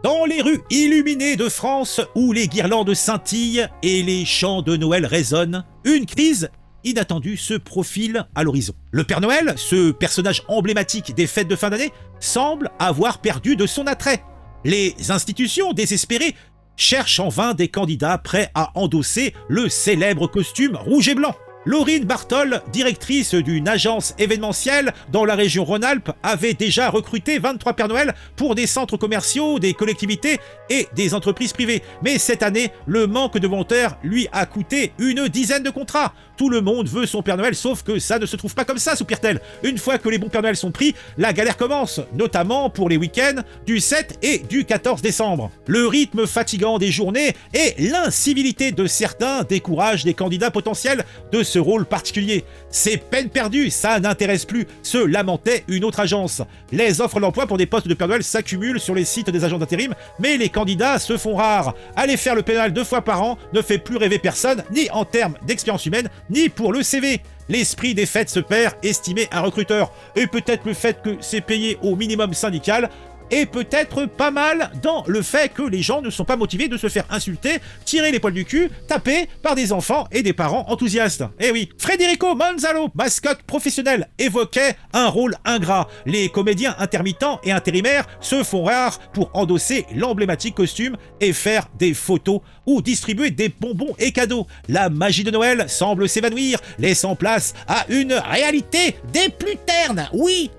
Dans les rues illuminées de France, où les guirlandes scintillent et les chants de Noël résonnent, une crise inattendue se profile à l'horizon. Le Père Noël, ce personnage emblématique des fêtes de fin d'année, semble avoir perdu de son attrait. Les institutions désespérées cherchent en vain des candidats prêts à endosser le célèbre costume rouge et blanc. Laurine Bartol, directrice d'une agence événementielle dans la région Rhône-Alpes, avait déjà recruté 23 Pères Noël pour des centres commerciaux, des collectivités et des entreprises privées. Mais cette année, le manque de volontaires lui a coûté une dizaine de contrats. Tout le monde veut son Père Noël, sauf que ça ne se trouve pas comme ça, soupire-t-elle. Une fois que les bons Pères Noël sont pris, la galère commence, notamment pour les week-ends du 7 et du 14 décembre. Le rythme fatigant des journées et l'incivilité de certains découragent des candidats potentiels de ce rôle particulier. C'est peine perdue, ça n'intéresse plus, se lamentait une autre agence. Les offres d'emploi pour des postes de Père Noël s'accumulent sur les sites des agents d'intérim, mais les candidats se font rares. Aller faire le Père Noël 2 fois par an ne fait plus rêver personne, ni en termes d'expérience humaine, ni pour le CV. L'esprit des fêtes se perd, estimait un recruteur. Et peut-être le fait que c'est payé au minimum syndical est peut-être pas mal dans le fait que les gens ne sont pas motivés de se faire insulter, tirer les poils du cul, taper par des enfants et des parents enthousiastes. Eh oui, Federico Manzalo, mascotte professionnel, évoquait un rôle ingrat. Les comédiens intermittents et intérimaires se font rares pour endosser l'emblématique costume et faire des photos ou distribuer des bonbons et cadeaux. La magie de Noël semble s'évanouir, laissant place à une réalité des plus ternes. Oui,